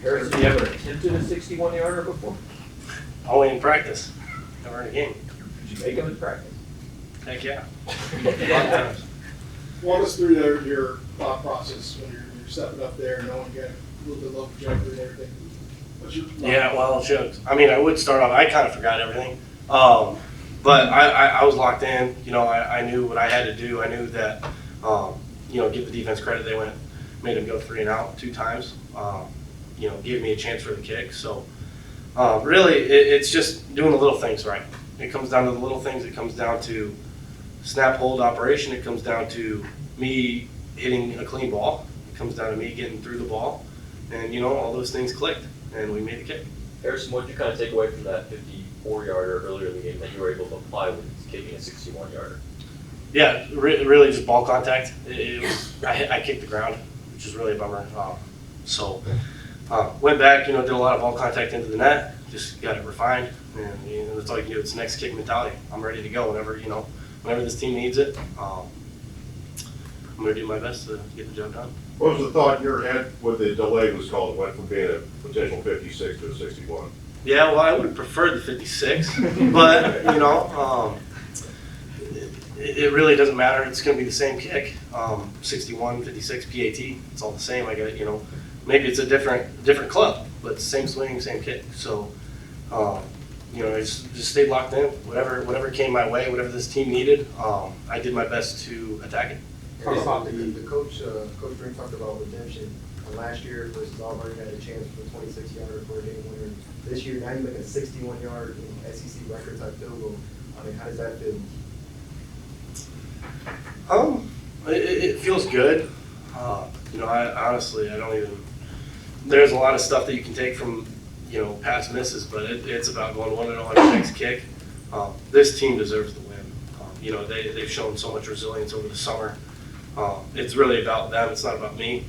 Harrison, you ever attempted a 61-yarder before? Only in practice, never in a game. Did you make him in practice? Heck yeah. A lot of times. Walk us through your thought process when you're stepping up there, knowing you got a little bit low trajectory and everything. What's your Yeah, well, I mean, I would start off, I kind of forgot everything. But I was locked in, you know, I knew what I had to do. I knew that, you know, give the defense credit, they made him go 3 and out 2 times, you know, gave me a chance for the kick. So really, it's just doing the little things right. It comes down to the little things. It comes down to snap hold operation. It comes down to me hitting a clean ball. It comes down to me getting through the ball. And, you know, all those things clicked, and we made a kick. Harrison, what did you kind of take away from that 54-yarder earlier in the game that you were able to apply with kicking a 61-yarder? Yeah, really just ball contact. It was I kicked the ground, which is really a bummer. So went back, you know, did a lot of ball contact into the net, just got it refined, and you know, that's all you can do. It's next kick mentality. I'm ready to go whenever this team needs it. I'm going to do my best to get the job done. What was the thought in your head when the delay was called? It went from being a potential 56 to a 61. Yeah, well, I would have preferred the 56, but you know, it really doesn't matter. It's going to be the same kick. 61, 56, PAT. It's all the same. I got, you know, maybe it's a different club, but same swing, same kick. So, you know, I just stayed locked in. Whatever came my way, whatever this team needed, I did my best to attack it. Talk about the coach Green talked about redemption. Last year versus Auburn, you had a chance for the 26-yarder for a game winner. This year, now you make a 61-yard SEC record type field goal. I mean, how does that feel? It feels good. You know, I honestly, I don't even. There's a lot of stuff that you can take from, you know, past misses, but it's about going 1-0 on the next kick. This team deserves the win. You know, they've shown so much resilience over the summer. It's really about them. It's not about me.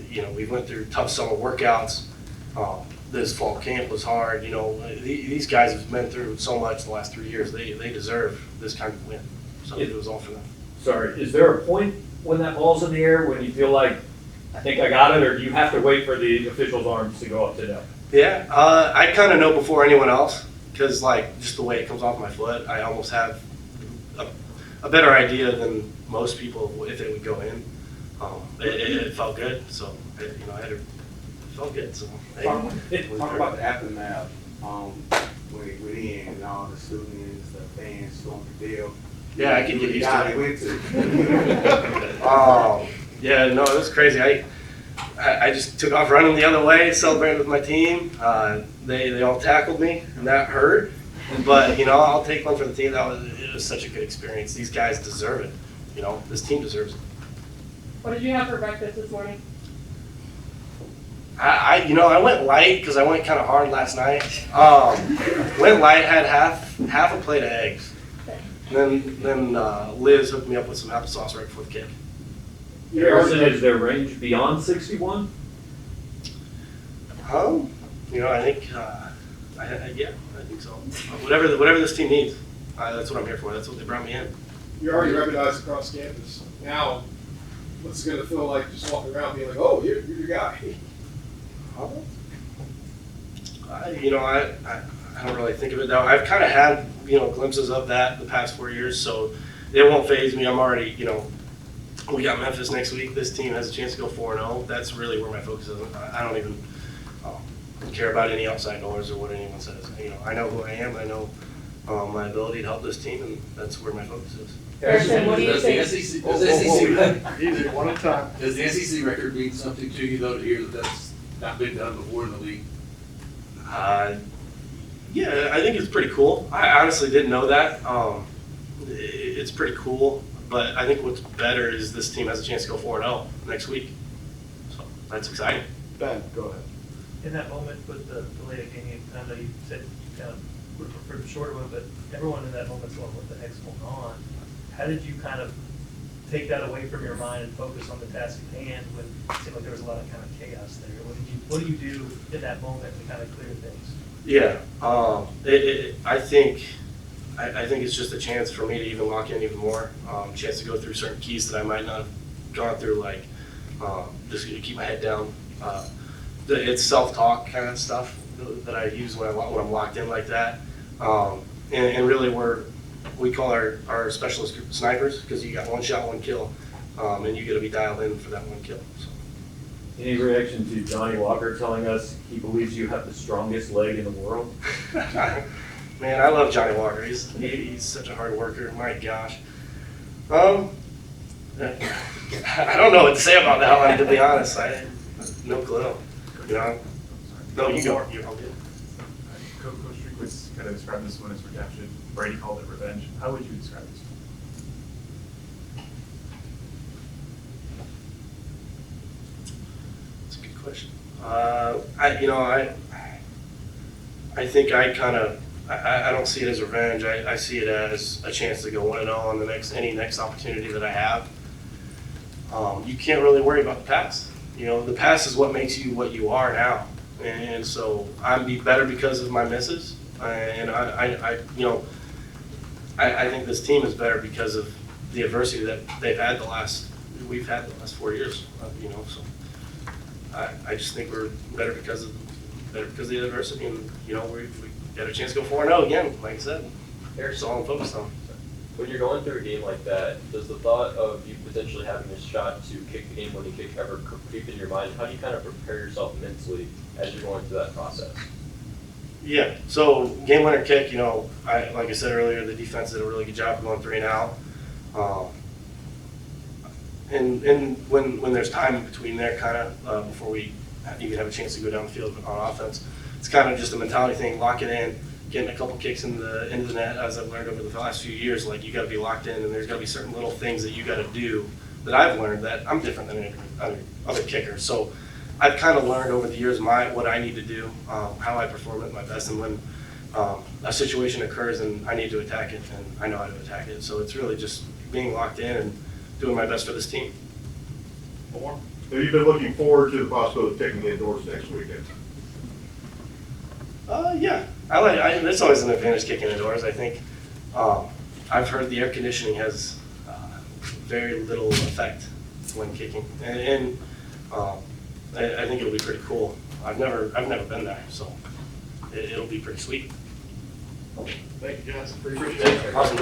You know, we went through tough summer workouts. This fall camp was hard. You know, these guys have been through so much the last 3 years. They deserve this kind of win. So it was all for them. Sorry, is there a point when that ball's in the air when you feel like, I think I got it, or do you have to wait for the official's arms to go up to them? Yeah, I kind of know before anyone else because, like, just the way it comes off my foot, I almost have a better idea than most people if it would go in. It felt good, so you know, it felt good. So Talk about the aftermath. We're in and all the students, the fans stormed the field. Yeah, I can get used to it. Went to. Yeah, no, it was crazy. I just took off running the other way, celebrated with my team. They all tackled me, and that hurt. But you know, I'll take one for the team. It was such a good experience. These guys deserve it. You know, this team deserves it. What did you have for breakfast this morning? You know, I went light because I went kind of hard last night. Went light, had half a plate of eggs. Then Liz hooked me up with some applesauce right before the kick. Harrison, is their range beyond 61? You know, I think, yeah, I think so. Whatever this team needs, that's what I'm here for. That's what they brought me in. You're already recognized across campus. Now, what's it going to feel like just walking around being like, oh, you're your guy? You know, I don't really think of it now. I've kind of had, you know, glimpses of that the past 4 years, so it won't faze me. I'm already, you know, we got Memphis next week. This team has a chance to go 4-0. That's really where my focus is. I don't even care about any outside noise or what anyone says. You know, I know who I am. I know my ability to help this team, and that's where my focus is. Harrison, what do you think? Easy, one at a time. Does the SEC record mean something to you, though, to hear that that's not been done before in the league? Yeah, I think it's pretty cool. I honestly didn't know that. It's pretty cool, but I think what's better is this team has a chance to go 4-0 next week. So that's exciting. Ben, go ahead. In that moment with the delay of game, I know you said you kind of would have preferred the shorter one, but everyone in that moment's going, what the heck's going on? How did you kind of take that away from your mind and focus on the task at hand when it seemed like there was a lot of kind of chaos there? What do you do in that moment to kind of clear things? Yeah, I think it's just a chance for me to even lock in even more. Chance to go through certain keys that I might not have gone through, like just keep my head down, It's self-talk kind of stuff that I use when I'm locked in like that. And really we call our specialist group snipers, because you got one shot, one kill, and you gotta be dialed in for that one kill, so. Any reaction to Johnny Walker telling us he believes you have the strongest leg in the world? Man, I love Johnny Walker. He's such a hard worker. My gosh. I don't know what to say about that one, to be honest. I no clue. You know? No, you go. You're all good. Coach Requist kind of described this one as redemption. Brady called it revenge. How would you describe this one? That's a good question. I think I don't see it as revenge. I see it as a chance to go 1-0 on any next opportunity that I have. You can't really worry about the past. The past is what makes you what you are now. And so I'm better because of my misses. And I think this team is better because of the adversity that we've had the last 4 years. So I just think we're better because of the adversity, and we got a chance to go 4-0 again. Like I said, that's all I'm focused on. When you're going through a game like that, does the thought of you potentially having a shot to kick the game-winning kick ever creep in your mind? How do you kind of prepare yourself mentally as you're going through that process? Yeah, so game winner kick, like I said earlier, the defense did a really good job going 3 and out. And when there's time in between there, kind of before we even have a chance to go down the field on offense, it's kind of just a mentality thing. Lock it in, getting a couple kicks into the net. As I've learned over the last few years, like, you got to be locked in, and there's got to be certain little things that you got to do that I've learned that I'm different than other kickers. So I've kind of learned over the years what I need to do, how I perform at my best, and when a situation occurs and I need to attack it, and I know how to attack it. So it's really just being locked in and doing my best for this team. Have you been looking forward to the possibility of kicking indoors next weekend? Yeah, there's always an advantage kicking indoors. I think I've heard the air conditioning has very little effect when kicking, and I think it'll be pretty cool. I've never been there, so it'll be pretty sweet. Thank you, guys. Appreciate it. Awesome.